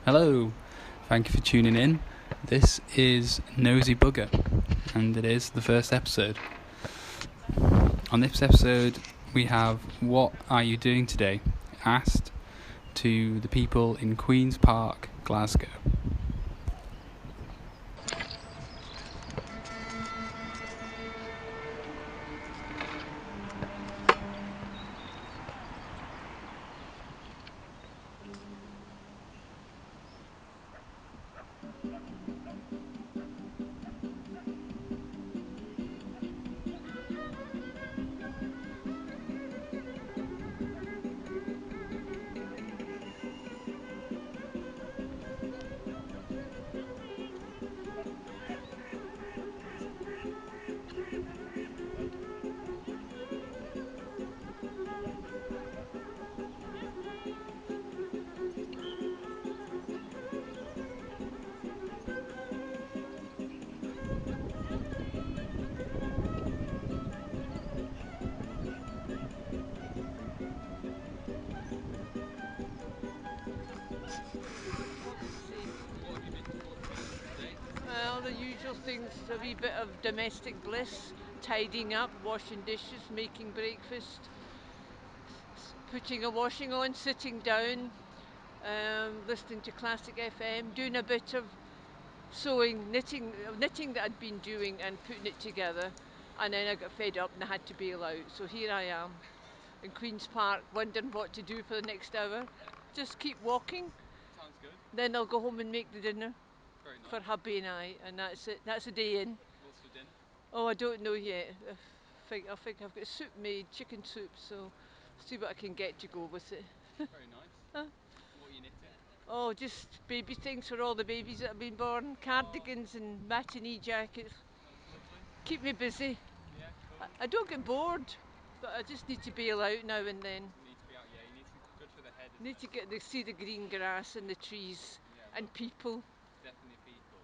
Hello, thank you for tuning in. This is Nosey Bugger, and it is the first episode. On this episode, we have What Are You Doing Today? Asked to the people in Queen's Park, Glasgow. Well, the usual things, a wee bit of domestic bliss, tidying up, washing dishes, making breakfast, putting a washing on, sitting down, listening to classic FM, doing a bit of sewing, knitting that I'd been doing and putting it together. And then I got fed up and I had to bail out. So here I am in Queen's Park, wondering what to do for the next hour. Just keep walking. Sounds good. Then I'll go home and make the dinner. Very nice. For hubby and I, and that's it. That's a day in. What's for dinner? Oh, I don't know yet. I think I've got soup made, chicken soup, so see what I can get to go with it. Very nice. Huh? What are you knitting? Oh, just baby things for all the babies that have been born, cardigans and matinee jackets. That's lovely. Keep me busy. Yeah, cool. I don't get bored, but I just need to bail out now and then. You need to be out, yeah, you need to, good for the head, isn't Need to get to see the green grass and the trees Yeah, and people. definitely people.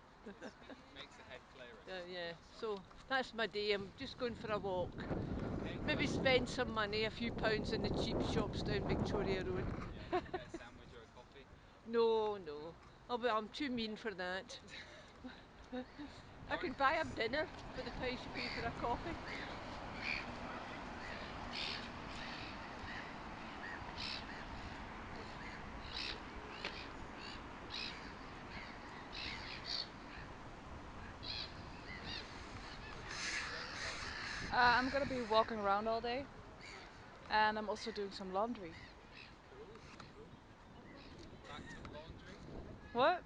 Makes the head clearer. Yeah, so that's my day. I'm just going for a walk. Okay. Maybe spend some money, a few pounds in the cheap shops down Victoria Road. Yeah, get a sandwich or a coffee. No. Oh, but I'm too mean for that. I could buy a dinner for the price you pay for a coffee. I'm gonna be walking around all day, Nice. and I'm also doing some laundry. Cool. Back to the laundry. What?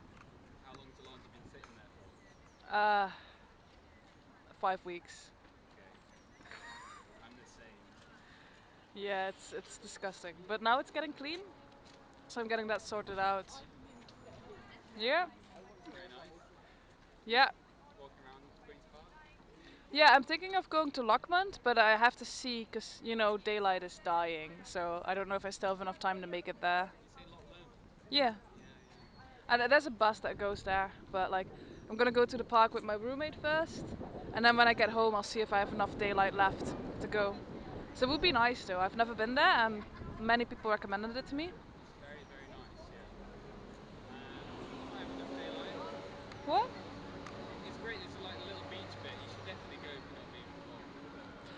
How long's the laundry been sitting there for? Uh, 5 weeks. Okay. I'm the same. Yeah, it's disgusting, but now it's getting clean, so I'm getting that sorted out. Yeah, Very nice. yeah, Walking around Queen's Park. yeah. I'm thinking of going to Lockmont, but I have to see, cause daylight is dying, so I don't know if I still have enough time to make it there. You say Lockman? Yeah, Yeah. and there's a bus that goes there, but like I'm gonna go to the park with my roommate first, and then when I get home, I'll see if I have enough daylight left to go. So it would be nice though. I've never been there, and many people recommended it to me. It's very, very nice, yeah. You might have enough daylight. What? It's great, there's like a little beach bit. You should definitely go if you've not been before.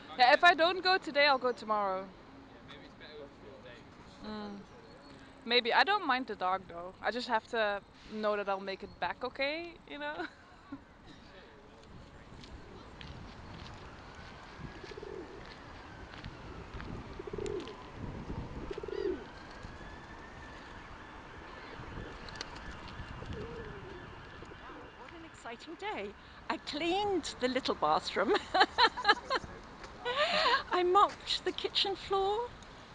Might be Yeah, if better. I don't go today, I'll go tomorrow. Yeah, maybe it's better with a full day because it's so Mm. beautiful. Maybe. I don't mind the dark though. I just have to know that I'll make it back okay? Wow, what an exciting day. I cleaned the little bathroom. I mopped the kitchen floor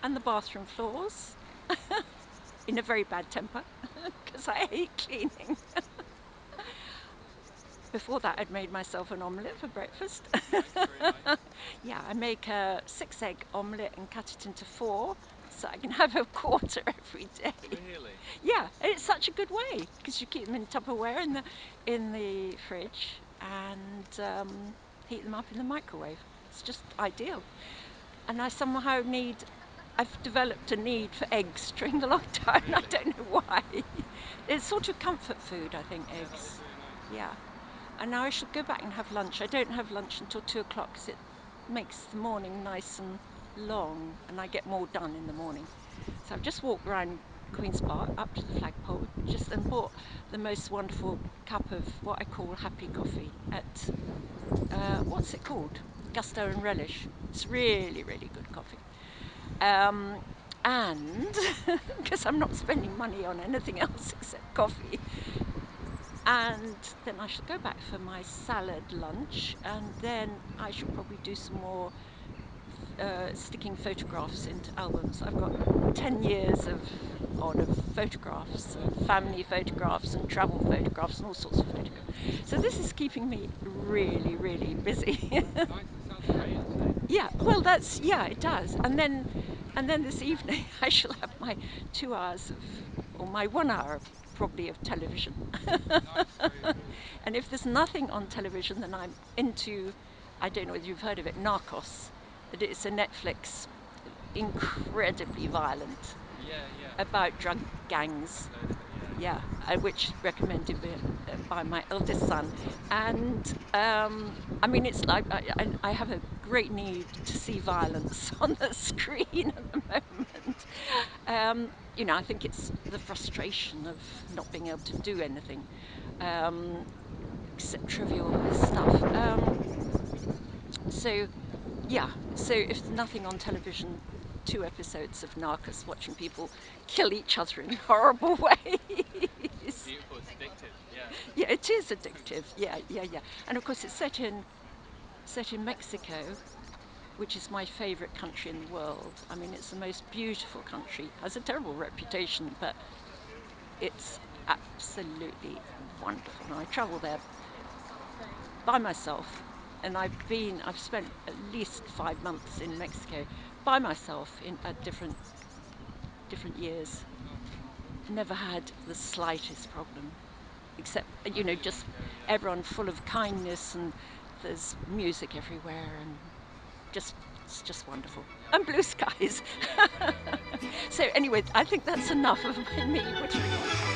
and the bathroom floors in a very bad temper because I hate cleaning. Before that, I'd made myself an omelette for breakfast. Nice, very nice. Yeah, I make a 6-egg omelette and cut it into 4 so I can have a quarter every day. Really? Yeah, and it's such a good way because you keep them in Tupperware in the fridge and heat them up in the microwave. It's just ideal. And I somehow need I've developed a need for eggs during the lockdown. I don't know why. It's sort of comfort food, I think, eggs. Yeah. And now I shall go back and have lunch. I don't have lunch until 2 o'clock because it makes the morning nice and long, and I get more done in the morning. So I've just walked around Queen's Park up to the flagpole and bought the most wonderful cup of what I call happy coffee at what's it called? Gusto and Relish. It's really, really good coffee. And because I'm not spending money on anything else except coffee. And then I shall go back for my salad lunch, and then I shall probably do some more sticking photographs into albums. I've got 10 years of photographs, and family photographs and travel photographs and all sorts of photographs. So this is keeping me really, really busy. Yeah, well, it does. And then this evening I shall have my 2 hours or my 1 hour probably of television. And if there's nothing on television, then I'm into, I don't know whether you've heard of it, Narcos. It's a Netflix, incredibly violent, about drug gangs. Yeah, which recommended by my eldest son. And I mean, it's like I have a great need to see violence on the screen at the moment. I think it's the frustration of not being able to do anything, except trivial stuff. So if nothing on television, 2 episodes of Narcos, watching people kill each other in horrible ways. Beautiful, it's addictive, yeah. Yeah, it is addictive. Yeah. And of course, it's set in Mexico, which is my favourite country in the world. I mean, it's the most beautiful country. It has a terrible reputation, but it's absolutely wonderful. And I travel there by myself, and I've spent at least 5 months in Mexico by myself at different years. Never had the slightest problem, except just everyone full of kindness, and there's music everywhere, and it's just wonderful, and blue skies. So anyway, I think that's enough of me. What do you want?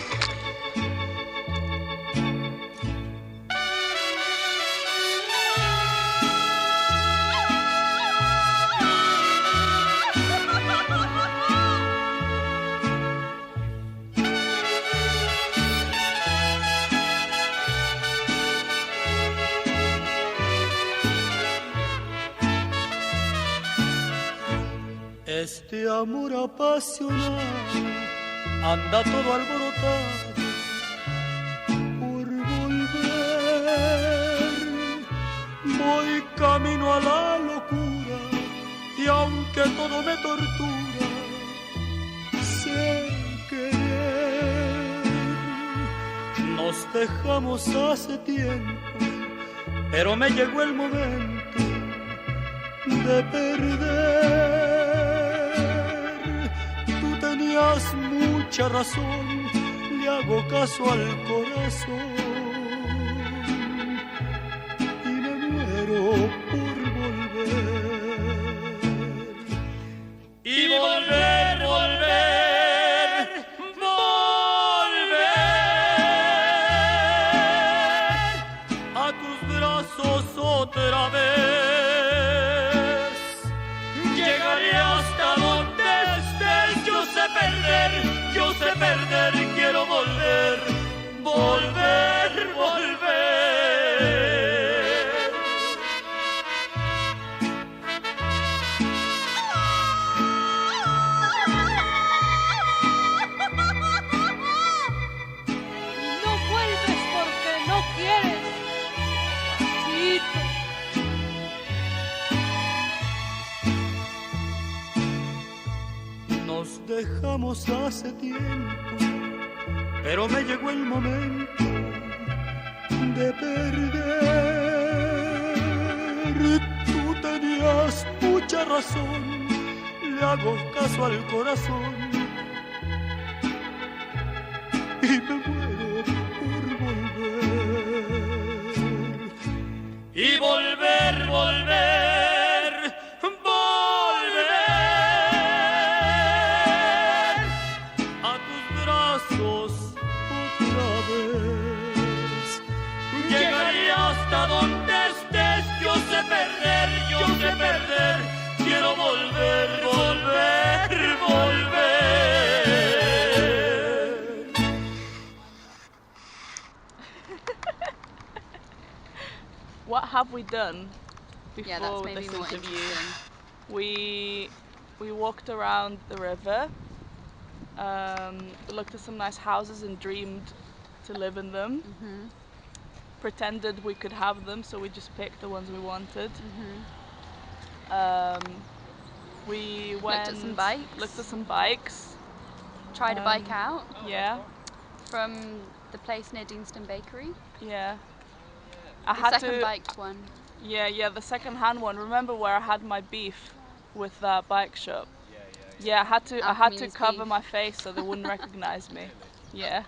Este amor apasionado anda todo alborotado por volver. Voy camino a la locura y aunque todo me tortura, sé querer. Nos dejamos hace tiempo, pero me llegó el momento de perder. Tenías mucha razón, le hago caso al corazón y me muero por volver. Y volver a tus brazos otra vez. Llegaré hasta donde estés, yo sé perder, quiero volver. No vuelves porque no quieres, Pasito. Nos dejamos hace tiempo, pero me llegó el momento de perder. Tú tenías mucha razón, le hago caso al corazón y me muero por volver. Y volver perder, yo sé perder. Quiero volver, volver, volver. What have we done Yeah, that's before maybe this more interview? interesting. We walked around the river, looked at some nice houses and dreamed to live in them. Mhm. Pretended we could have them, so we just picked the ones we wanted. Mhm. We Looked at some bikes. Looked at some bikes. Tried a bike out Yeah, from the place near Deanston Bakery. yeah. The second biked one. Yeah, the second-hand one. Remember where I had my beef with that bike shop? Yeah, I had to Alchemy's cover beef. my face so they wouldn't recognize me. Yeah.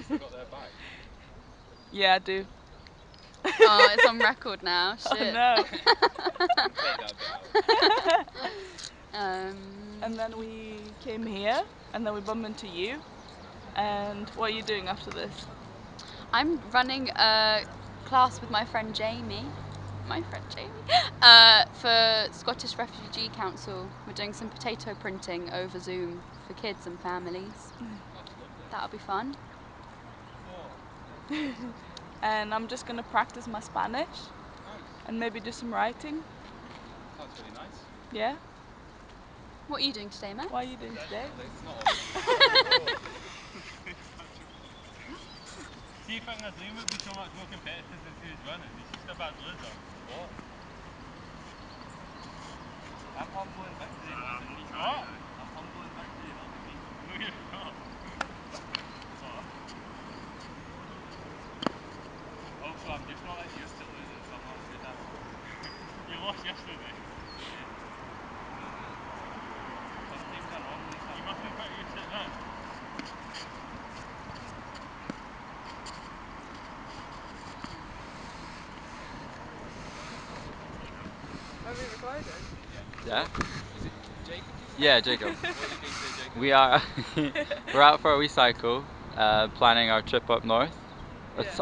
Still got their bike. Yeah, I do. Oh, it's on record now. Shit. No. Take that bit out. And then we came here, and then we bumped into you. And what are you doing after this? I'm running a class with my friend Jamie. For Scottish Refugee Council. We're doing some potato printing over Zoom for kids and families. That'll be fun. And I'm just gonna practice my Spanish and maybe do some writing. Sounds really nice. Yeah? What are you doing today, Matt? What are you doing today? See if I can dream would be so much more competitive than who's running. He's just a bad loser. What? I'm humble in victory, not defeat. What? I'm humble in victory, not defeat. No, you're not. What? Also, I'm just not like used to losing, so I'm not as good at it. You lost yesterday. Sometimes I wrong these things. You must be pretty used to it now. Are we recording? Yeah? Is it Jacob? Yeah, Jacob. What are you doing today, Jacob? We are we're out for a wee cycle, planning our trip up north.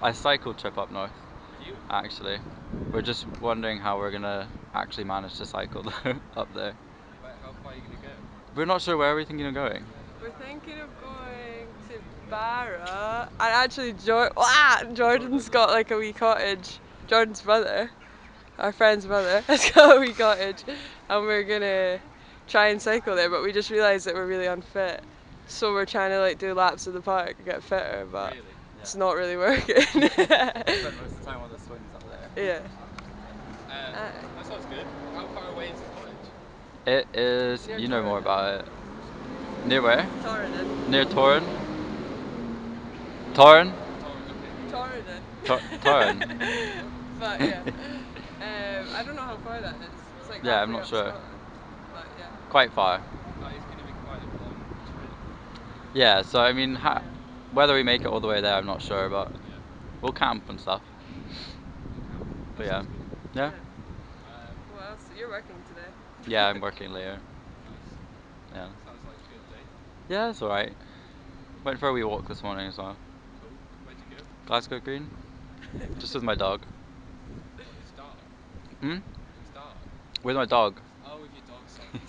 A cycle trip up north. You? Actually, we're just wondering how we're gonna actually manage to cycle up there. How far are you going to go? We're not sure where we're thinking of going. We're thinking of going to Barra, and actually Jordan's got like a wee cottage. Jordan's brother, our friend's brother, has got a wee cottage, and we're gonna try and cycle there. But we just realised that we're really unfit, so we're trying to like do laps of the park and get fitter, but Really? it's not really working. Spend most of the time on the swings up there. Yeah. That sounds good. How far away is the cottage? It is. Near You know more Torridon. about it. Near where? Torridon. Near Torrin. Torrin. Torridon. Torrin. But yeah, I don't know how far that is. It's like Yeah, I'm halfway not up sure. Scotland. But yeah. Quite far. That is going to be quite a long trip. Yeah. So I mean, whether we make it all the way there, I'm not sure, but we'll camp and stuff. But yeah. Yeah. What else? You're working today. Yeah, I'm working later. Nice. Yeah. Sounds like a good day. Yeah, it's alright. Went for a wee walk this morning as well. Cool. Where'd you go? Glasgow Green. Just with my dog. What, in Stark? Hmm? In Stark? With my dog. Oh, with your dog, sorry.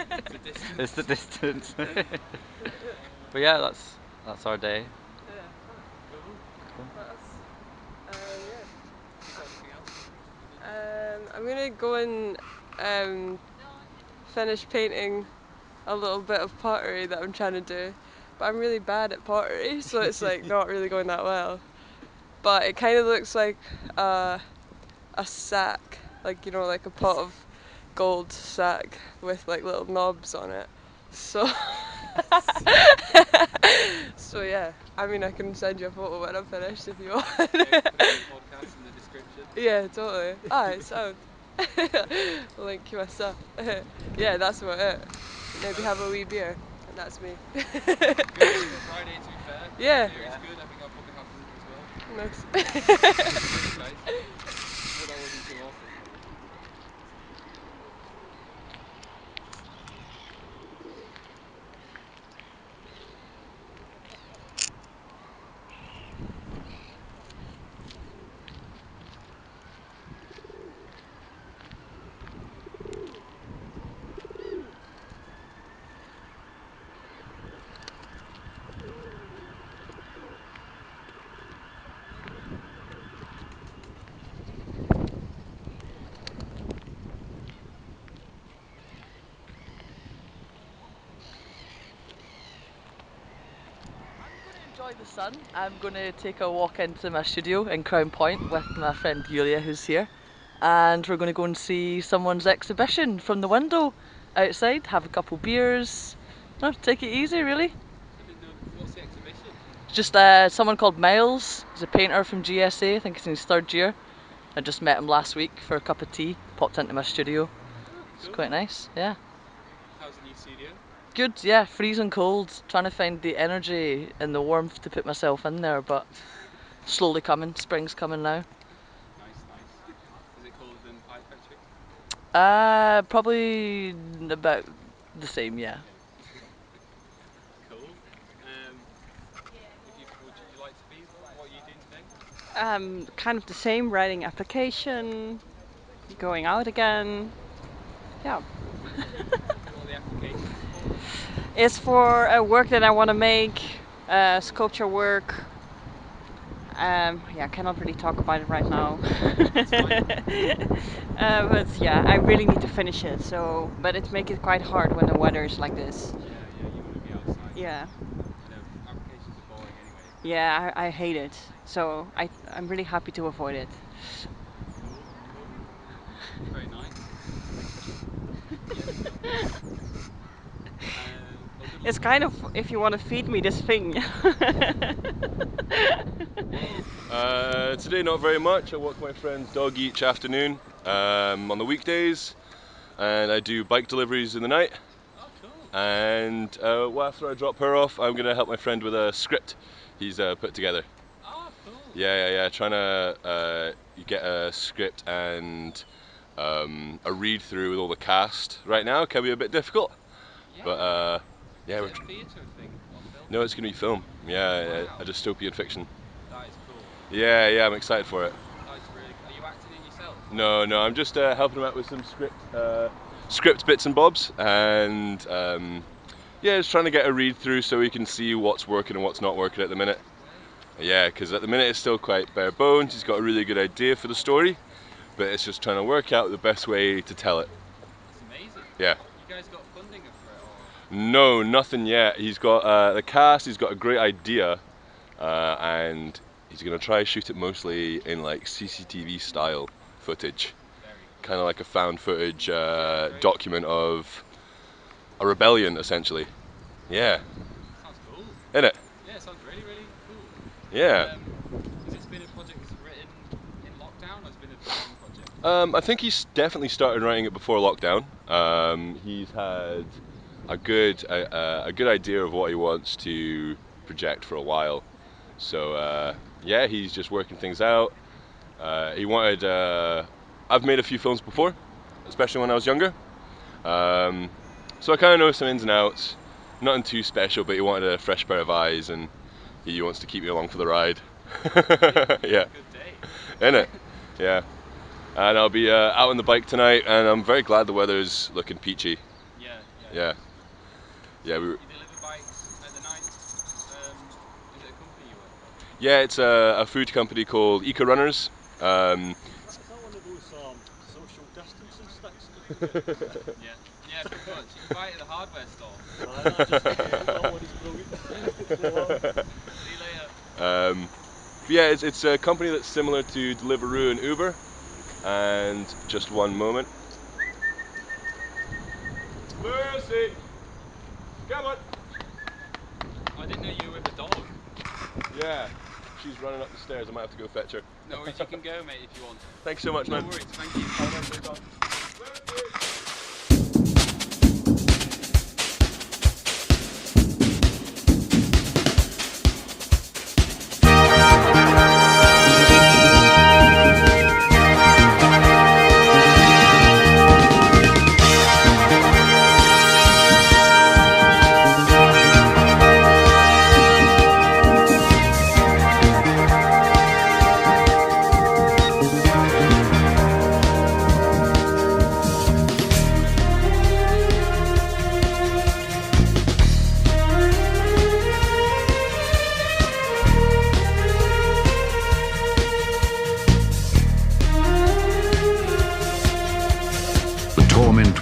It's the distance. It's the distance. But yeah, that's our day. Yeah. Cool. What else? You got anything else? I'm gonna go and finish painting a little bit of pottery that I'm trying to do, but I'm really bad at pottery, so it's like not really going that well. But it kind of looks like a sack, like like a pot of gold sack with like little knobs on it. So, so yeah. I mean, I can send you a photo when I'm finished if you want. Okay, put it in the podcast in the description. Yeah, totally. Alright, sound. Link you my stuff. Yeah, that's about it. Maybe have a wee beer, and that's me. Good day for Friday, to be fair. Yeah. Beer is good. I think I'll probably have one as well. Nice. Thanks, guys. Well, that wasn't too awful. enjoy the sun, I'm going to take a walk into my studio in Crown Point with my friend Yulia, who's here. And we're going to go and see someone's exhibition from the window outside, have a couple beers. No, take it easy, really. I didn't know. What's the exhibition? Just someone called Miles. He's a painter from GSA. I think he's in his 3rd year. I just met him last week for a cup of tea. Popped into my studio. It's quite nice, yeah. How's the new studio? Good, yeah. Freezing cold. Trying to find the energy and the warmth to put myself in there, but slowly coming. Spring's coming now. Nice. Is it colder than Pie Factory? Probably about the same, yeah. Cool. Would you like to be? What are you doing today? Kind of the same, writing application, going out again. Yeah. What are the applications for? It's for a work that I want to make, sculpture work. Yeah, I cannot really talk about it right now. But yeah, I really need to finish it. So, but it makes it quite hard when the weather is like this. Yeah, you want to be outside. Yeah. I know applications are boring anyway. Yeah, I hate it. So I'm really happy to avoid it. Cool. Very nice. It's kind of if you want to feed me this thing. Today not very much. I walk my friend's dog each afternoon on the weekdays, and I do bike deliveries in the night. Oh, cool. And after I drop her off, I'm going to help my friend with a script he's put together. Oh, cool. Yeah. Trying to get a script and a read through with all the cast right now can be a bit difficult. Yeah. But yeah, is it a theatre thing or film? No, it's going to be film. Yeah, wow. a dystopian fiction. That is cool. Yeah, I'm excited for it. That's really cool. Are you acting it yourself? No, I'm just helping him out with some script bits and bobs, and just trying to get a read through so we can see what's working and what's not working at the minute. Yeah, because at the minute it's still quite bare bones. He's got a really good idea for the story, but it's just trying to work out the best way to tell it. That's amazing. Yeah. You guys got funding for it? Or? No, nothing yet. He's got the cast. He's got a great idea, and he's gonna try to shoot it mostly in like CCTV style footage, kind of like a found footage document of a rebellion, essentially. Yeah. Sounds cool. Isn't it? Yeah, it sounds really cool. Yeah. Has this been a project that's written in lockdown, or has it been a long project? I think he's definitely started writing it before lockdown. He's had a good idea of what he wants to project for a while. So he's just working things out. He wanted. I've made a few films before, especially when I was younger. So I kind of know some ins and outs. Nothing too special, but he wanted a fresh pair of eyes, and he wants to keep me along for the ride. Yeah. Good day. Innit? Yeah. And I'll be out on the bike tonight, and I'm very glad the weather's looking peachy. Yeah. Yeah. You deliver bikes at the night. Is it a company you work for? Yeah, it's a food company called Eco Runners. Is that one of those social distancing sticks? Yeah, pretty much. You can buy it at the hardware store. That one is brilliant. See you later. It's a company that's similar to Deliveroo and Uber. And just one moment. Lucy! Come on! I didn't know you were with the dog. Yeah, she's running up the stairs. I might have to go fetch her. No worries, you can go, mate, if you want. Thanks so much, man. No worries, thank you. Have a nice day, Tom.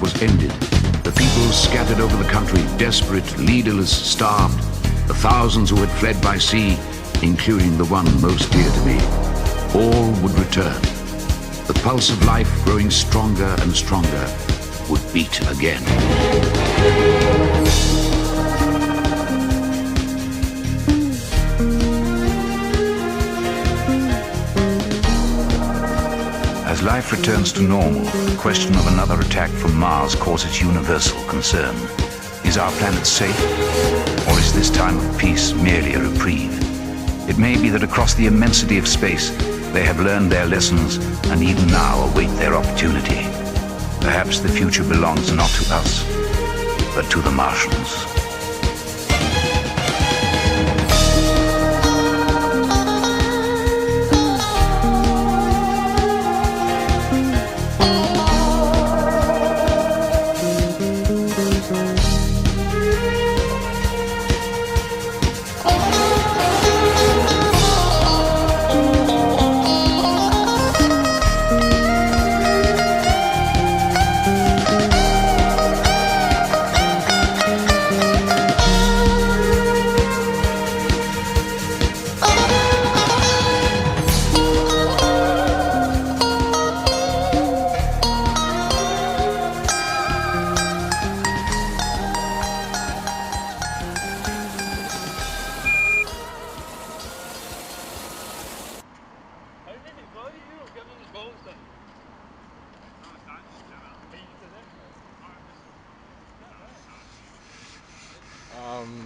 Was ended. The people scattered over the country, desperate, leaderless, starved. the thousands who had fled by sea, including the one most dear to me, all would return. The pulse of life, growing stronger and stronger, would beat again. As life returns to normal, the question of another attack from Mars causes universal concern. Is our planet safe, or is this time of peace merely a reprieve? It may be that across the immensity of space, they have learned their lessons and even now await their opportunity. Perhaps the future belongs not to us, but to the Martians.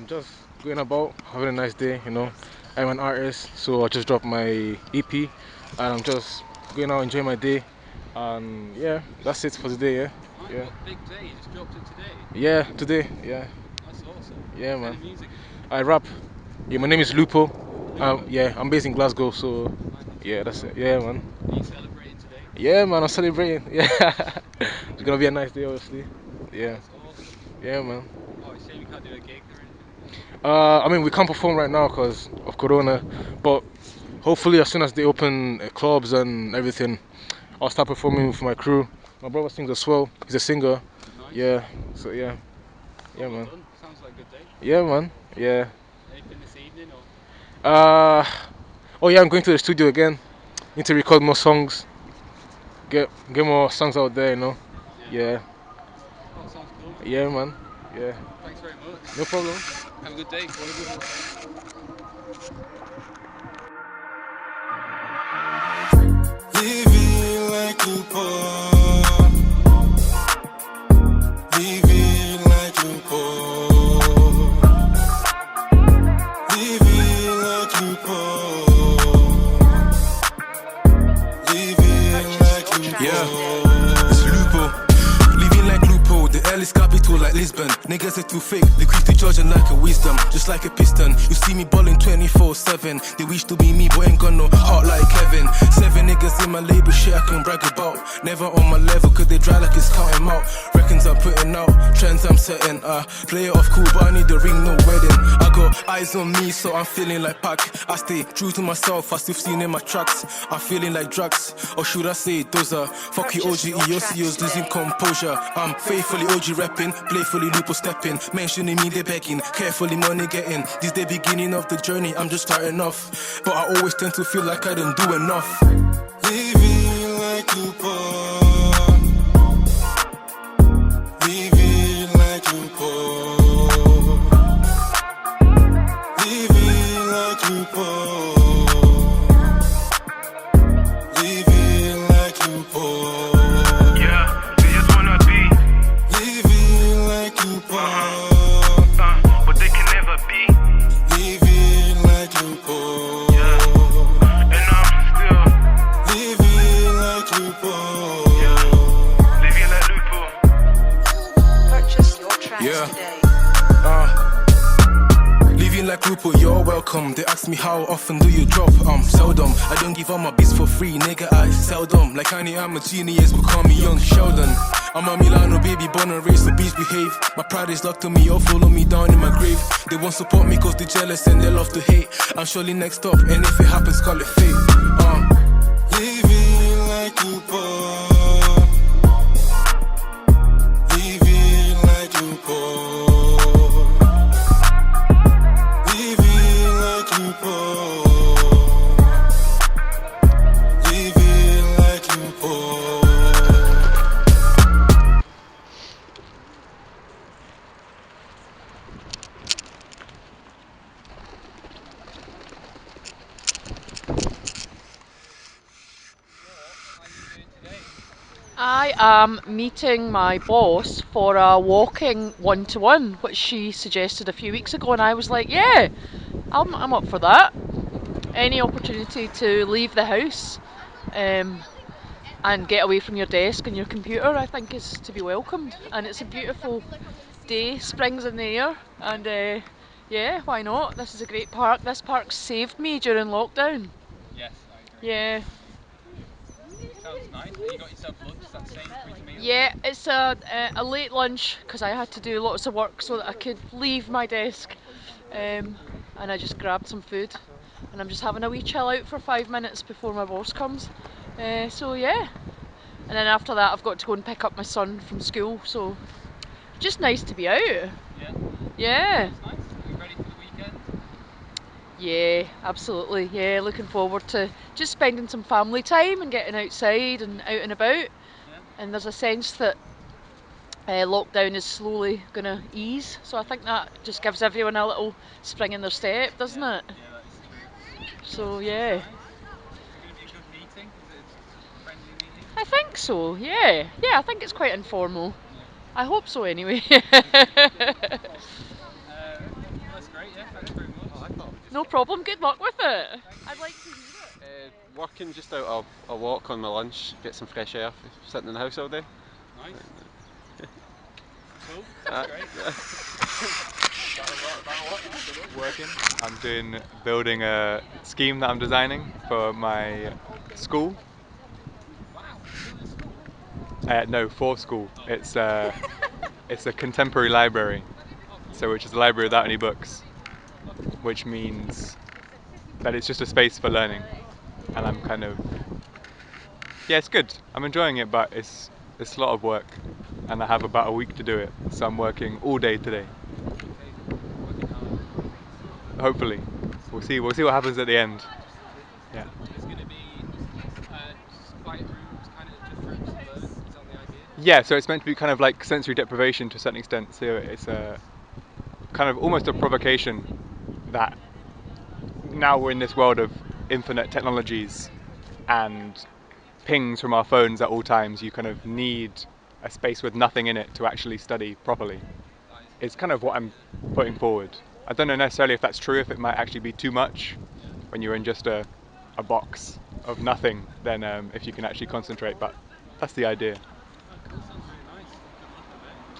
Just going about, having a nice day, you know. I'm an artist, so I just dropped my EP and I'm just going out enjoying my day. And yeah, that's it for today, yeah. Right, yeah. What big day, you just dropped it today? Yeah, today, yeah. That's awesome. Yeah, What man. kind of music? I rap. Yeah, my name is Lupo. Yeah, I'm based in Glasgow, so yeah, that's it. Yeah, man. Are you celebrating today? Yeah, man, I'm celebrating. Yeah. It's gonna be a nice day, obviously. Yeah. That's awesome. Yeah, man. Oh, it's a shame you can't do a gig or anything. I mean, we can't perform right now because of Corona, but hopefully as soon as they open clubs and everything, I'll start performing with my crew. My brother sings as well. He's a singer. Nice. Yeah. So yeah. Yeah, Well man. done. Sounds like a good day. Yeah, man. Yeah. Anything this evening or? Oh yeah, I'm going to the studio again. Need to record more songs. Get more songs out there, you know. Yeah. Oh, sounds cool. Yeah, man. Yeah. Thanks very much. No problem. Have a good day. Living like you poor. Living like you poor. Living like you poor. Living like you poor. Yeah, it's Lupo. Living like Lupo, the L is capital like Lisbon. Niggas are too fake, they quick to judge and like a wisdom, just like a piston. You see me ballin' 24/7. They wish to be me, but ain't got no heart like Kevin. 7 niggas in my label, shit I can brag about. Never on my level, cause they dry like it's counting out. Reckons I'm putting out, trends I'm setting. Play it off cool, but I need a ring, no wedding. I got eyes on me, so I'm feeling like Pac. I stay true to myself, I still seen in my tracks. I'm feeling like drugs, or should I say those are fuck you OG, EOCO's losing composure. I'm faithfully OG repping, playfully Lupo stepping. Mentioning me, they begging, carefully money getting. This the beginning of the journey, I'm just starting off. But I always tend to feel like I didn't do enough. Living like you poor. Living like you poor. Living like you poor. Living like you poor. Yeah, they just wanna be living like you poor. But they can never be living like you poor. Yeah, and I'm still living like you poor. Yeah, living like Lupo. Purchase your tracks today. Living like Lupo, you're welcome. They ask me how often do you drop? Seldom. I don't give all my beats for free, nigga, I seldom. Like Kanye, I'm a genius, but call me Young Sheldon. I'm a Milano baby, born and raised, so beats behave. My pride is locked to me, or follow me down in my grave. They won't support me cause they're jealous and they love to hate. I'm surely next up, and if it happens, call it fate. Living like you poor. Living like you poor. I am meeting my boss for a walking one-to-one, which she suggested a few weeks ago, and I was like, yeah, I'm up for that. Any opportunity to leave the house and get away from your desk and your computer, I think, is to be welcomed. And it's a beautiful day, spring's in the air, and yeah, why not? This is a great park. This park saved me during lockdown. Yes, I agree. Yeah. Sounds nice. And you got yourself lunch, is that Sainsbury's meal? Yeah, it's a late lunch because I had to do lots of work so that I could leave my desk. And I just grabbed some food and I'm just having a wee chill out for 5 minutes before my boss comes. So yeah. And then after that I've got to go and pick up my son from school, so just nice to be out. Yeah. Yeah. Sounds nice. Are you ready for the weekend? Yeah, absolutely. Yeah, looking forward to just spending some family time and getting outside and out and about. Yeah. And there's a sense that lockdown is slowly going to ease, so I think that just gives everyone a little spring in their step, doesn't it? Yeah, that is true. So yeah. Nice. Is it going to be a good meeting? Is it a friendly meeting? I think so, yeah. Yeah, I think it's quite informal. Yeah. I hope so anyway. That's great, yeah, thanks very much. No problem, good luck with it. I'd like to hear it. Working just out of a walk on my lunch, get some fresh air, sitting in the house all day. Nice. Cool, that's great. Working. I'm building a scheme that I'm designing for my school. Wow, No, for school. It's a contemporary library, so which is a library without any books, which means that it's just a space for learning, and I'm yeah, it's good. I'm enjoying it, but it's a lot of work, and I have about a week to do it, so I'm working all day today. Hopefully, we'll see what happens at the end. Yeah. It's going to be just quiet rooms, kind of just rooms to learn. Is that the idea? Yeah, so it's meant to be kind of like sensory deprivation to a certain extent. So it's a kind of almost a provocation that now we're in this world of infinite technologies and pings from our phones at all times. You kind of need a space with nothing in it to actually study properly. It's kind of what I'm putting forward. I don't know necessarily if that's true, if it might actually be too much when you're in just a box of nothing, then if you can actually concentrate, but that's the idea.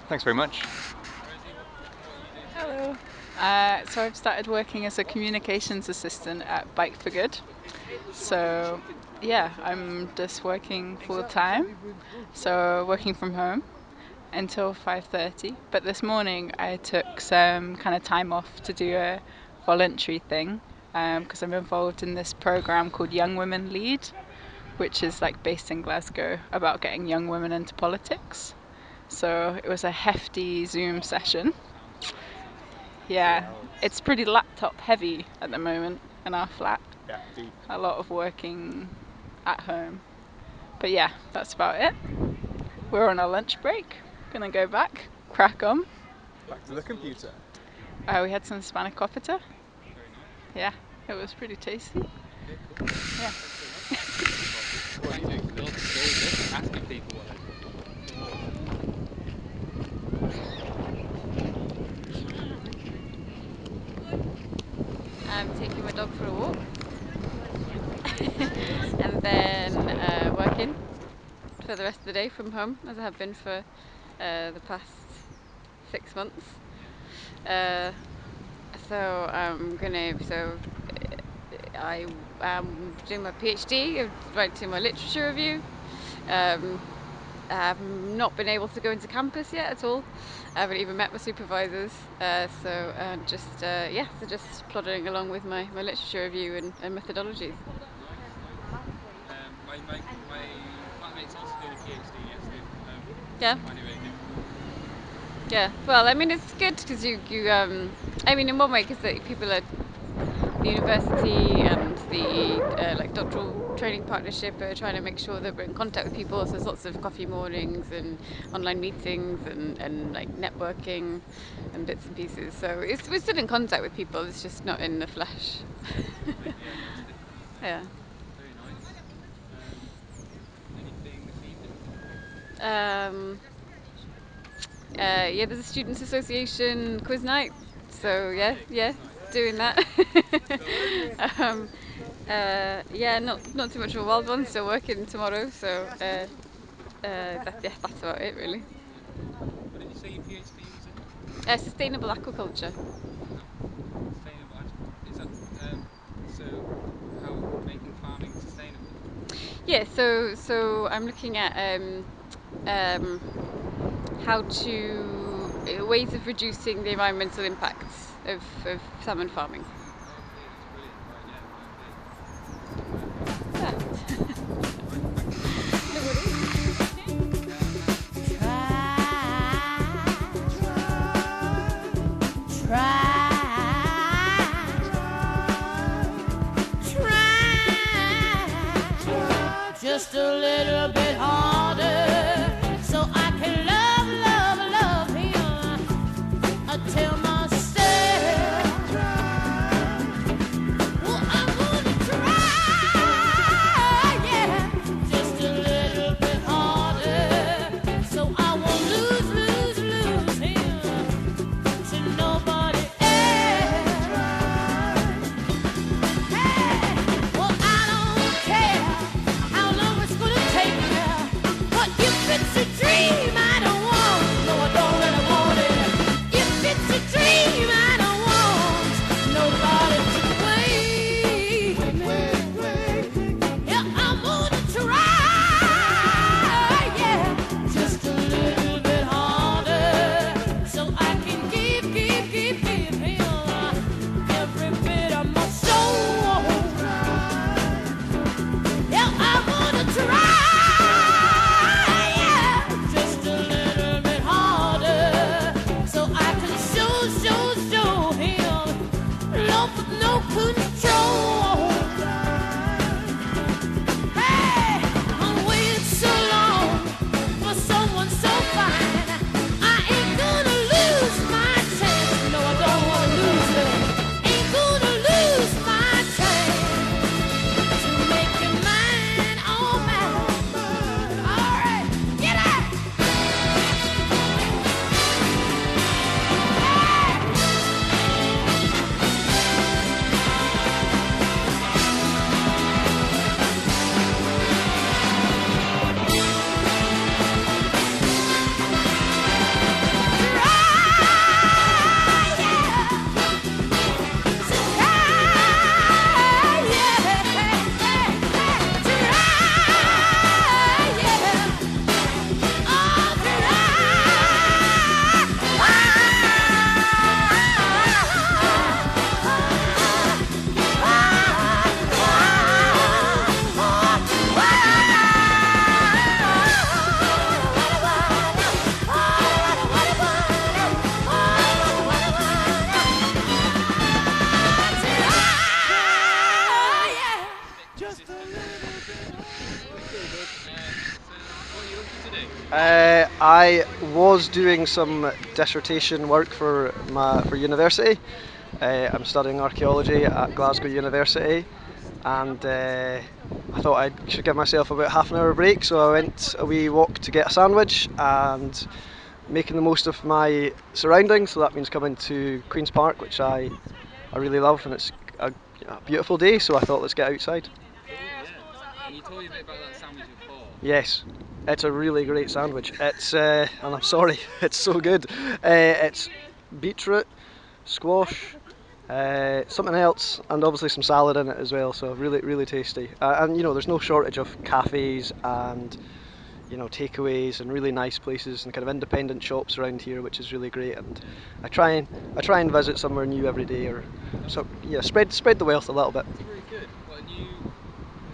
Thanks very much. Hello. So I've started working as a communications assistant at Bike for Good. So yeah, I'm just working full time, so working from home until 5:30. But this morning I took some kind of time off to do a voluntary thing because I'm involved in this program called Young Women Lead, which is like based in Glasgow about getting young women into politics. So it was a hefty Zoom session. Yeah, it's pretty laptop heavy at the moment in our flat. Yeah, deep. A lot of working at home. But yeah, that's about it. We're on a lunch break. Gonna go back, crack on. Back to the computer. We had some spanakopita. Yeah, it was pretty tasty. Yeah. Asking people what I'm taking my dog for a walk and then working for the rest of the day from home, as I have been for the past 6 months. I am doing my PhD, I'm writing my literature review. I have not been able to go into campus yet at all. I haven't even met my supervisors, so just plodding along with my literature review and methodologies. My flatmate's also doing a PhD yesterday from home. Yeah. Yeah. Well, I mean, it's good because I mean, in one way, because people at the university and the doctoral training partnership are trying to make sure that we're in contact with people. So there's lots of coffee mornings and online meetings and like networking and bits and pieces. So we're still in contact with people. It's just not in the flesh. Yeah. Very nice. Anything this evening? Yeah, there's a students' association quiz night, so yeah, doing that. Yeah, not too much of a wild one. Still working tomorrow, so that's about it really. What did you say your PhD was in? Sustainable aquaculture. Sustainable. Is that so? How making farming sustainable? Yeah, so I'm looking at how to ways of reducing the environmental impacts of salmon farming. Okay, that's brilliant. Right, yeah, okay. Just a little bit harder, so I can love him until myself. Well, I'm gonna try, yeah, just a little bit harder, so I won't lose him to nobody else. Hey, well, I don't care how long it's gonna take me, but if it's a dream I don't want, no, I don't really want it. If it's a dream I don't want nobody to wait. Yeah, I'm gonna try, yeah, just a little bit harder, so I can give him every bit of my soul. Yeah, I'm gonna try, yeah, just a little bit harder, so I can show him love with no control. Hey, I'm waiting so long for someone so fine. I ain't gonna lose my chance. No, I don't wanna lose it. Ain't gonna lose my chance to make you mine, oh mine. All right, get out. I was doing some dissertation work for university. I'm studying archaeology at Glasgow University, and I thought I should give myself about half an hour break, so I went a wee walk to get a sandwich and making the most of my surroundings. So that means coming to Queen's Park, which I really love, and it's a beautiful day, so I thought let's get outside. And you told me a bit about that sandwich before. Yes, it's a really great sandwich. It's and I'm sorry, it's so good. It's beetroot, squash, something else, and obviously some salad in it as well. So really tasty. And you know, there's no shortage of cafes and takeaways and really nice places and kind of independent shops around here, which is really great. And I try and visit somewhere new every day, or so yeah, spread the wealth a little bit. That's really good. What, a new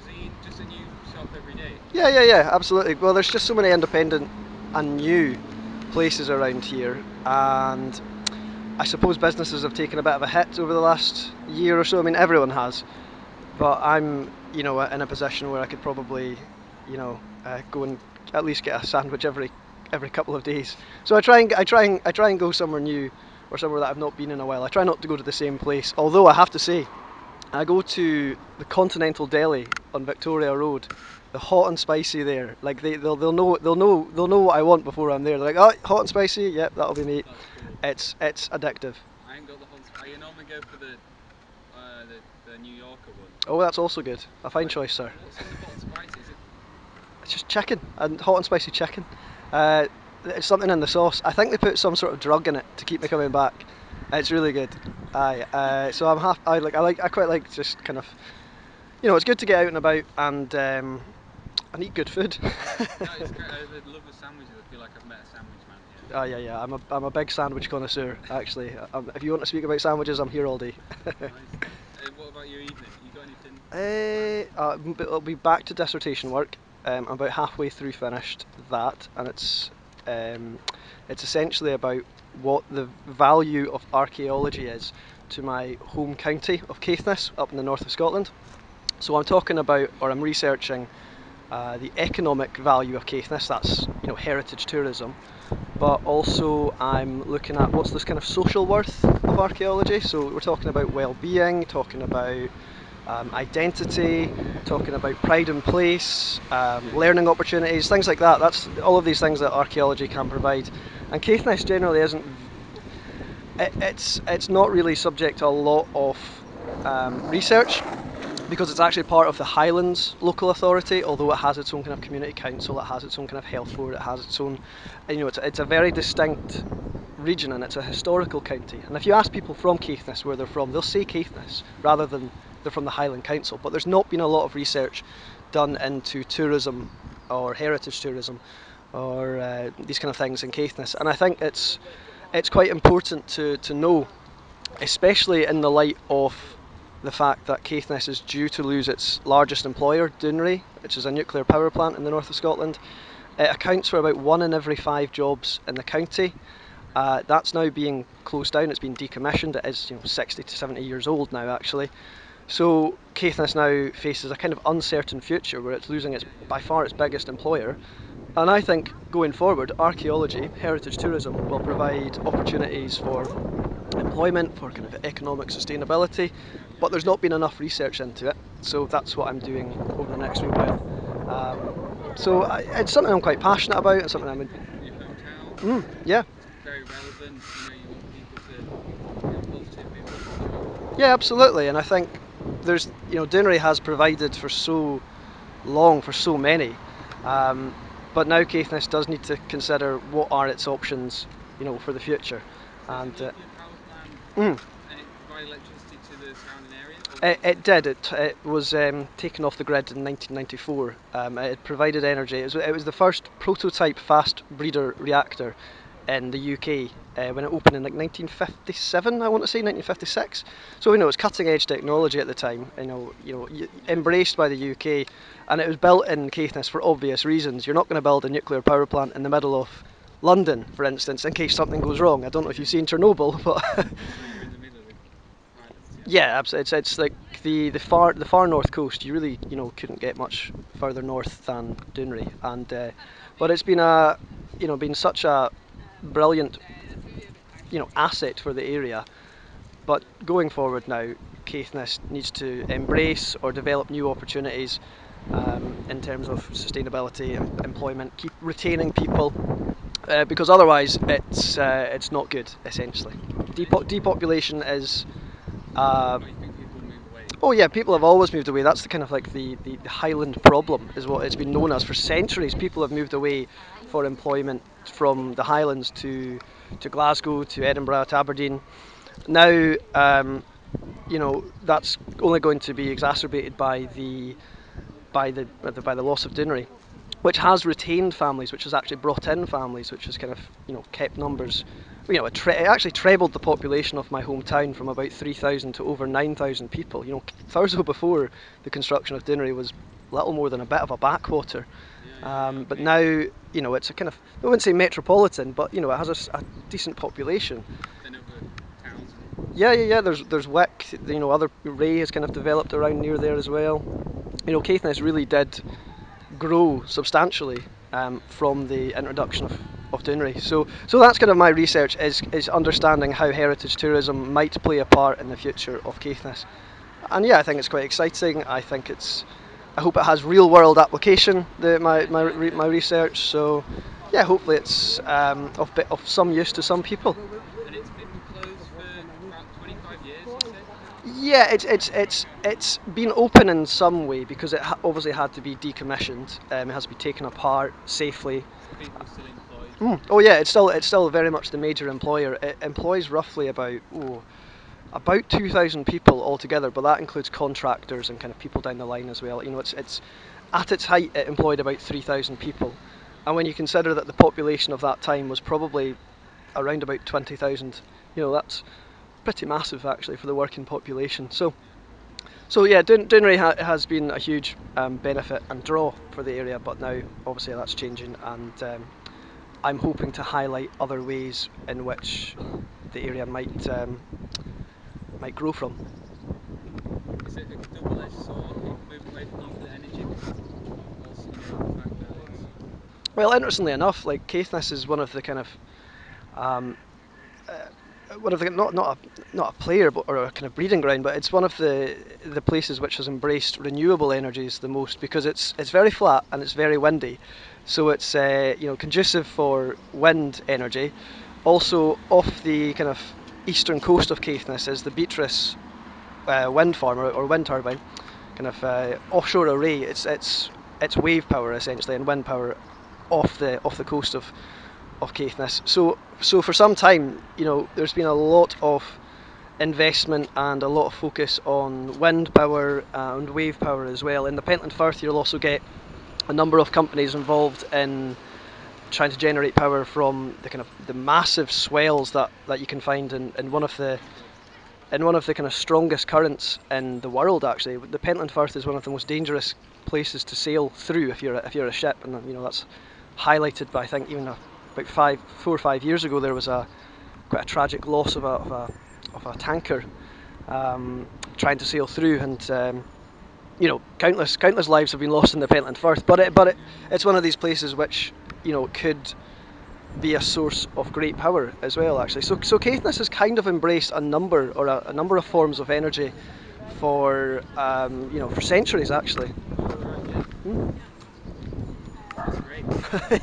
cuisine, just a new shop every day? Yeah, absolutely. Well, there's just so many independent and new places around here, and I suppose businesses have taken a bit of a hit over the last year or so. I mean, everyone has, but I'm in a position where I could probably go and at least get a sandwich every couple of days. So I try and go somewhere new, or somewhere that I've not been in a while. I try not to go to the same place, although I have to say I go to the Continental Deli on Victoria Road, the hot and spicy there. Like they'll know what I want before I'm there. They're like, oh, hot and spicy, yep, that'll be me. It's addictive. I ain't got the hot. I normally go for the New Yorker one. Oh, that's also good. A fine choice, sir. What's in the hot and spicy? Is it? It's just chicken and hot and spicy chicken. It's something in the sauce. I think they put some sort of drug in it to keep me coming back. It's really good. So I'm I quite like just kind of, it's good to get out and about and eat good food. No, it's great. I love the sandwiches. I feel like I've met a sandwich man here. Oh yeah. I'm a big sandwich connoisseur actually. If you want to speak about sandwiches, I'm here all day. Nice. What about your evening? You got anything? I'll be back to dissertation work. I'm about halfway through finished that, and it's essentially about what the value of archaeology is to my home county of Caithness up in the north of Scotland. So I'm researching the economic value of Caithness, that's heritage tourism, but also I'm looking at what's this kind of social worth of archaeology. So we're talking about well-being, talking about identity, talking about pride in place, learning opportunities, things like that. That's all of these things that archaeology can provide. And Caithness generally isn't. It's not really subject to a lot of research because it's actually part of the Highlands local authority. Although it has its own kind of community council, it has its own kind of health board, it has its own. It's a very distinct region and it's a historical county. And if you ask people from Caithness where they're from, they'll say Caithness rather than they're from the Highland Council. But there's not been a lot of research done into tourism or heritage tourism or these kind of things in Caithness. And I think it's quite important to know, especially in the light of the fact that Caithness is due to lose its largest employer, Dounreay, which is a nuclear power plant in the north of Scotland. It accounts for about 1 in every 5 jobs in the county. That's now being closed down, it's been decommissioned. It is 60 to 70 years old now actually. So Caithness now faces a kind of uncertain future where it's losing by far its biggest employer. And I think going forward, archaeology, heritage tourism will provide opportunities for employment, for kind of economic sustainability, but there's not been enough research into it. So that's what I'm doing over the next wee while. So it's something I'm quite passionate about. It's something I'm. Your hometown. Yeah. Very relevant. You want people to positively involved. Yeah, absolutely. And I think there's, Dounreay has provided for so long for so many, but now Caithness does need to consider what are its options, for the future. And power plant, and it provided electricity to the surrounding area? It did. It was taken off the grid in 1994. It provided energy. It was the first prototype fast breeder reactor in the UK when it opened in 1957, I want to say 1956. So it was cutting edge technology at the time. Embraced by the UK, and it was built in Caithness for obvious reasons. You're not going to build a nuclear power plant in the middle of London, for instance, in case something goes wrong. I don't know if you've seen Chernobyl, but yeah, absolutely. It's like the far north coast. You really couldn't get much further north than Dounreay, and but it's been been such a brilliant asset for the area. But going forward now, Caithness needs to embrace or develop new opportunities in terms of sustainability, employment, keep retaining people, because otherwise it's not good. Essentially, depopulation is. Oh yeah, people have always moved away. That's the kind of like the Highland problem, is what it's been known as for centuries. People have moved away for employment from the Highlands to Glasgow, to Edinburgh, to Aberdeen. Now, that's only going to be exacerbated by the loss of Dounreay, which has retained families, which has actually brought in families, which has kind of kept numbers. It actually trebled the population of my hometown from about 3,000 to over 9,000 people. Thurso before the construction of Dounreay was little more than a bit of a backwater. But now, it's a kind of, I wouldn't say metropolitan, but it has a decent population. Yeah. There's Wick. Other Ray has kind of developed around near there as well. Caithness really did grow substantially from the introduction of Dounreay. So that's kind of my research is understanding how heritage tourism might play a part in the future of Caithness. And yeah, I think it's quite exciting. I think it's I hope it has real world application. My research. So yeah, hopefully it's of some use to some people. And it's been closed for about 25 years, you said? Yeah, it's been open in some way because it obviously had to be decommissioned. It has to be taken apart safely. People still employed. Oh yeah, it's still very much the major employer. It employs roughly about 2,000 people altogether, but that includes contractors and kind of people down the line as well. You know, it's at its height it employed about 3,000 people, and when you consider that the population of that time was probably around about 20,000, you know, that's pretty massive actually for the working population. So yeah, Dounreay has been a huge benefit and draw for the area, but now obviously that's changing, and I'm hoping to highlight other ways in which the area might grow from. Is it a double-edged sword moving away from nuclear energy? Also, the fact that it's... Well, interestingly enough, like Caithness is one of the kind of not a player but or a kind of breeding ground, but it's one of the places which has embraced renewable energies the most, because it's very flat and it's very windy, so it's conducive for wind energy. Also, off the kind of eastern coast of Caithness is the Beatrice wind farm or wind turbine, kind of offshore array. It's wave power essentially and wind power off the coast of Caithness. So for some time, there's been a lot of investment and a lot of focus on wind power and wave power as well. In the Pentland Firth, you'll also get a number of companies involved in trying to generate power from the massive swells that you can find in one of the kind of strongest currents in the world. Actually, the Pentland Firth is one of the most dangerous places to sail through if you're a ship, and that's highlighted by, I think, even about 4 or 5 years ago there was quite a tragic loss of a tanker trying to sail through, and countless lives have been lost in the Pentland Firth. But it's one of these places which could be a source of great power as well, actually. So Caithness has kind of embraced a number of forms of energy for for centuries, actually.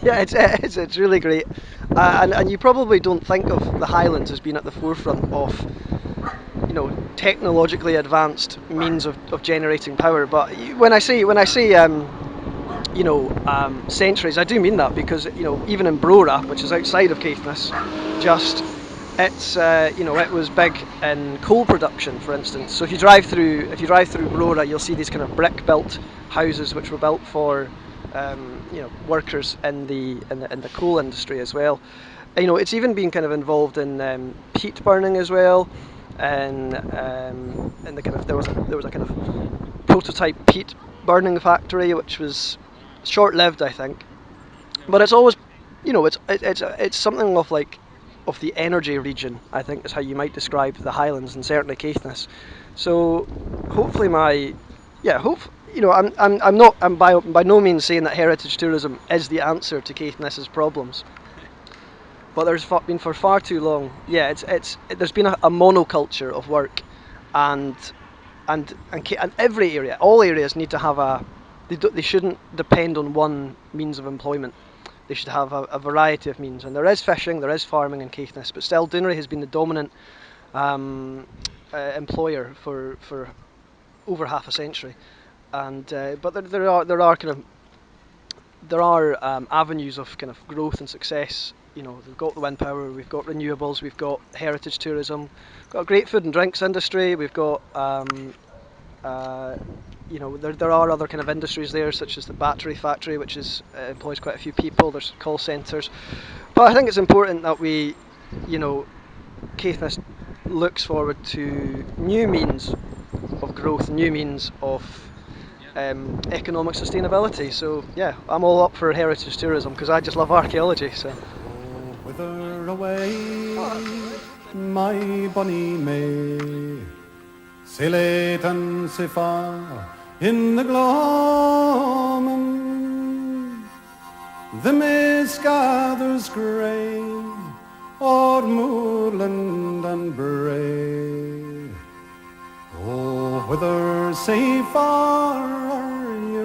Yeah, it's really great, and you probably don't think of the Highlands as being at the forefront of technologically advanced means of generating power. But when I say centuries, I do mean that, because even in Brora, which is outside of Caithness, it was big in coal production, for instance. So if you drive through Brora, you'll see these kind of brick built houses which were built for workers in the coal industry as well. It's even been kind of involved in peat burning as well, and the kind of there was a kind of prototype peat burning factory which was short-lived, I think, but it's always it's something of the energy region, I think, is how you might describe the Highlands, and certainly Caithness. So hopefully I'm by no means saying that heritage tourism is the answer to Caithness's problems, but there's been for far too long. Yeah, there's been a monoculture of work, and every area, all areas need to have they shouldn't depend on one means of employment. They should have a variety of means, and there is fishing, there is farming in Caithness, but still Dounreay has been the dominant employer for over half a century. And but there are avenues of kind of growth and success. We've got the wind power, we've got renewables, we've got heritage tourism, we've got a great food and drinks industry, we've got there are other kind of industries there, such as the battery factory, which employs quite a few people. There's call centres, but I think it's important that we, Caithness looks forward to new means of growth, new means of economic sustainability. So yeah, I'm all up for heritage tourism because I just love archaeology. So. Whither away, my bonny May? Sae late and sae far in the gloaming, the mist gathers grey o'er moorland and brae. Oh, whither sae far are ye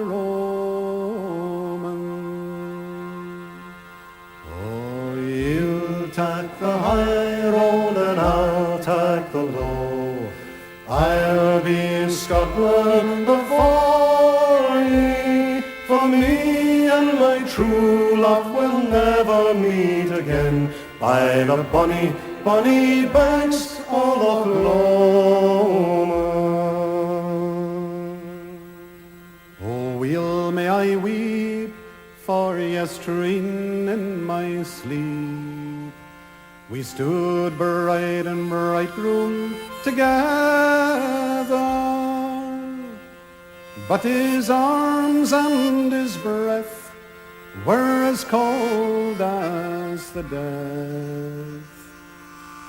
Scotland afore ye, for me and my true love will never meet again by the bonny, bonny banks of Loch Lomond. Oh, weel may I weep for yestreen in my sleep. We stood bride and bridegroom together, but his arms and his breath were as cold as the death,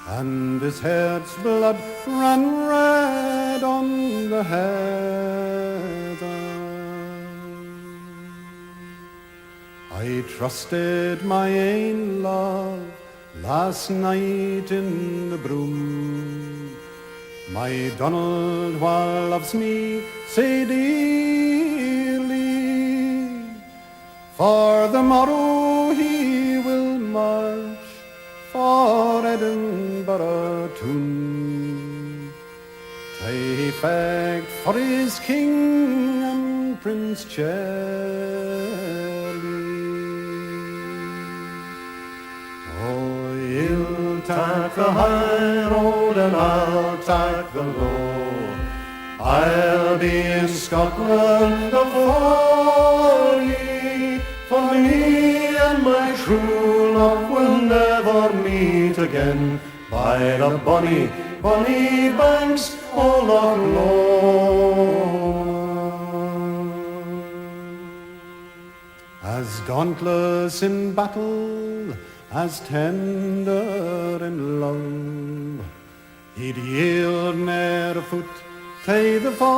and his head's blood ran red on the heather. I trusted my ain love last night in the broom. My Donald wha loves me sae dearly, for the morrow he will march for Edinburgh town. Tae fagged for his king and Prince Charlie. Oh, he'll take the high road and I'll take the low. I'll be in Scotland afore ye, for me and my true love will never meet again by the bonny, bonny banks of Loch Lomond. As dauntless in battle, as tender in love, he'd yield ne'er a foot tae the foeman,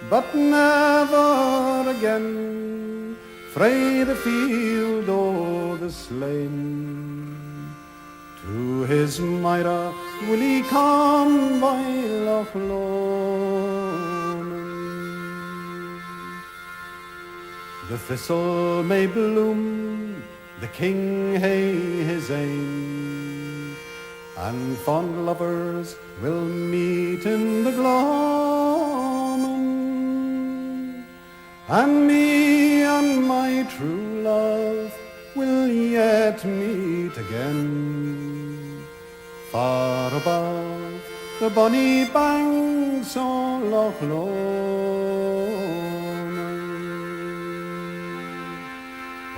but never again frae the field o' the slain. To his Myra will he come by Loch Lomond. The thistle may bloom, the king hae his ain, and fond lovers will meet in the gloaming, and me and my true love will yet meet again, far above the bonny banks of Loch Lomond.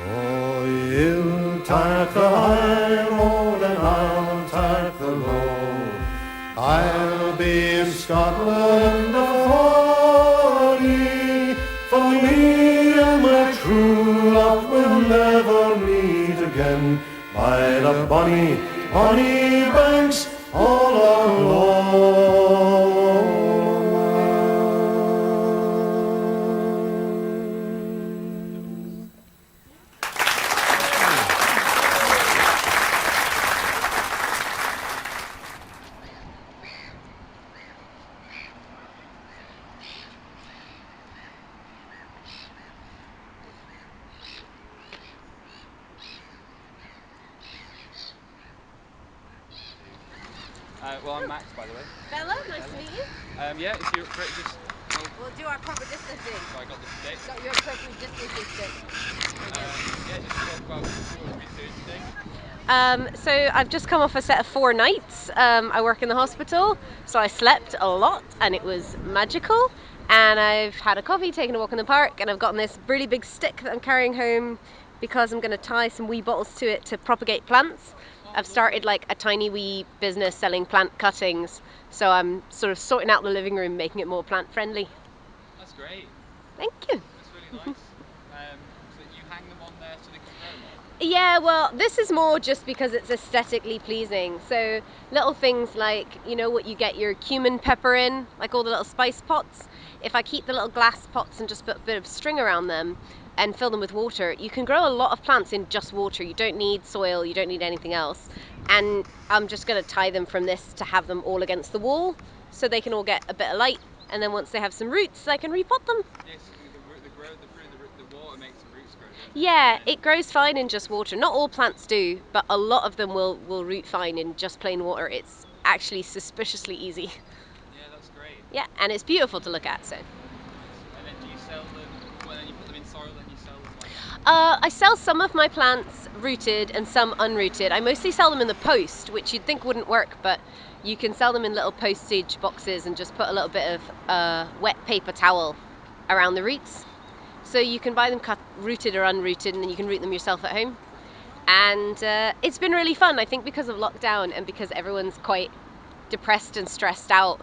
Oh, you'll take the high road and I'll take the low. I'll be in Scotland afore ye, for me and my true love will never meet again by the bonny, bonny banks of Loch Lomond. Well, I'm Max, by the way. Bella, nice to meet you. Yeah, is your just... We'll do our proper distancing. So I got this today. Got your appropriate distancing stick. Yeah, just talk about what we've been doing today. So I've just come off a set of 4 nights. I work in the hospital, so I slept a lot and it was magical. And I've had a coffee, taken a walk in the park, and I've gotten this really big stick that I'm carrying home because I'm going to tie some wee bottles to it to propagate plants. I've started like a tiny wee business selling plant cuttings, so I'm sort of sorting out the living room, making it more plant friendly. That's great. Thank you. That's really nice. So you hang them on there so they can grow more? Yeah, well, this is more just because it's aesthetically pleasing. So little things like, you know what you get your cumin pepper in, like all the little spice pots. If I keep the little glass pots and just put a bit of string around them and fill them with water, you can grow a lot of plants in just water. You don't need soil, you don't need anything else. And I'm just going to tie them from this to have them all against the wall so they can all get a bit of light. And then once they have some roots, I can repot them. Yes, the water makes the roots grow. Yeah, it grows fine in just water. Not all plants do, but a lot of them will root fine in just plain water. It's actually suspiciously easy. Yeah, that's great. Yeah, and it's beautiful to look at. So. And then do you sell them? Well, then you put them in soil and you sell them like. I sell some of my plants rooted and some unrooted. I mostly sell them in the post, which you'd think wouldn't work, but you can sell them in little postage boxes and just put a little bit of wet paper towel around the roots. So you can buy them cut rooted or unrooted, and then you can root them yourself at home. And it's been really fun, I think, because of lockdown and because everyone's quite depressed and stressed out.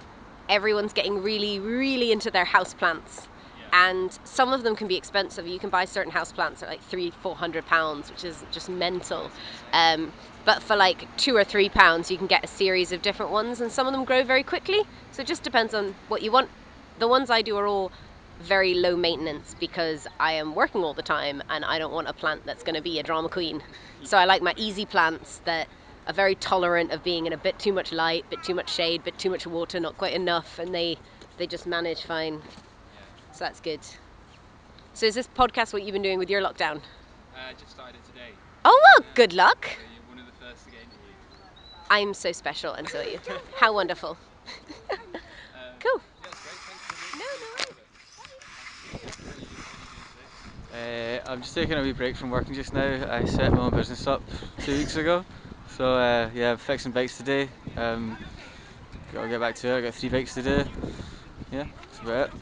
Everyone's getting really, really into their houseplants. And some of them can be expensive. You can buy certain houseplants at like £300-400, which is just mental. But for like £2 or £3, you can get a series of different ones, and some of them grow very quickly. So it just depends on what you want. The ones I do are all very low maintenance because I am working all the time, and I don't want a plant that's going to be a drama queen. So I like my easy plants that are very tolerant of being in a bit too much light, bit too much shade, bit too much water, not quite enough, and they just manage fine. So that's good. So is this podcast what you've been doing with your lockdown? Just started it today. Oh well, good luck. So you're one of the first to get interviewed. I'm so special, and so are you. How wonderful. Cool. I'm just taking a wee break from working just now. I set my own business up 2 weeks ago. So yeah, I'm fixing bikes today. Gotta get back to it. I got 3 bikes to do. Yeah, that's about it.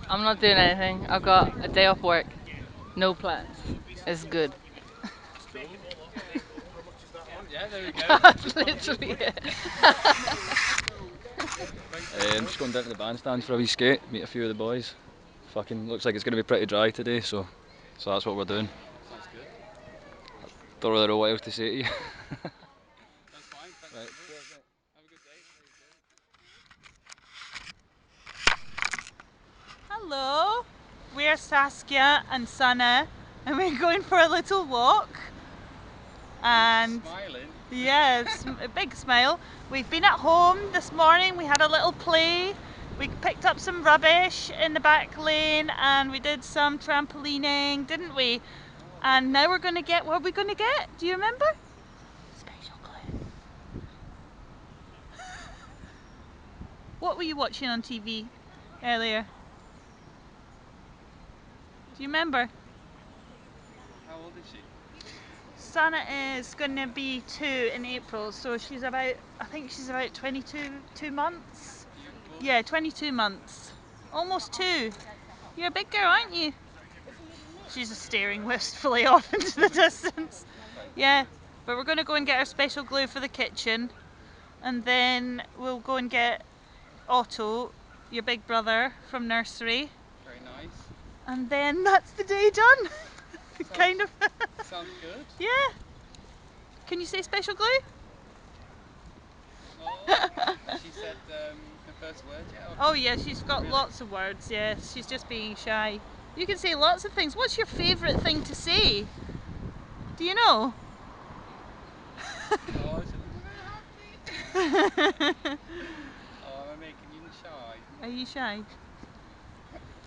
I'm not doing anything. I've got a day off work. No plans. It's good. Yeah, there we go. That's literally it. I'm just going down to the bandstand for a wee skate, meet a few of the boys. Fucking looks like it's going to be pretty dry today, so that's what we're doing. Sounds good. Don't really know what else to say to you. That's fine. Thanks. Right. Have a good day. Hello, we're Saskia and Sana, and we're going for a little walk. And Smiling. yes, a big smile. We've been at home this morning. We had a little play. We picked up some rubbish in the back lane, and we did some trampolining, didn't we? And now we're going to get. What are we going to get? Do you remember? Special glue. What were you watching on TV earlier? Do you remember? How old is she? Sana is going to be 2 in April, so she's about, I think she's about 22 months. Beautiful. Yeah, 22 months. Almost 2. You're a big girl, aren't you? She's just staring wistfully off into the distance. Yeah, but we're going to go and get our special glue for the kitchen, and then we'll go and get Otto, your big brother, from nursery. Very nice. And then that's the day done. Kind of. Sounds good. Yeah. Can you say special glue? She said her first word yet? Oh yeah, she's got lots of words. Yeah, she's just being shy. You can say lots of things. What's your favourite thing to say? Do you know? Oh, I'm making you shy. Are you shy?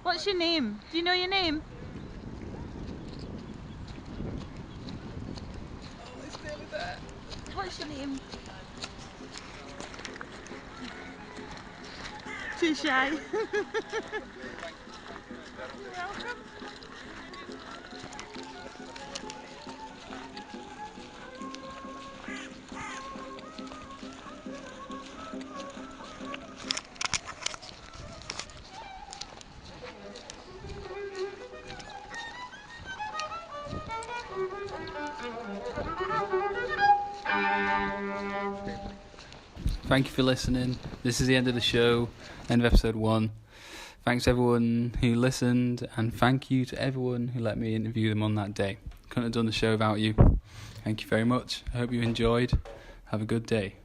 What's your name? Do you know your name? What's your name? Too shy. You're welcome. Thank you for listening. This is the end of the show, end of episode 1. Thanks to everyone who listened, and thank you to everyone who let me interview them on that day. Couldn't have done the show without you. Thank you very much. I hope you enjoyed. Have a good day.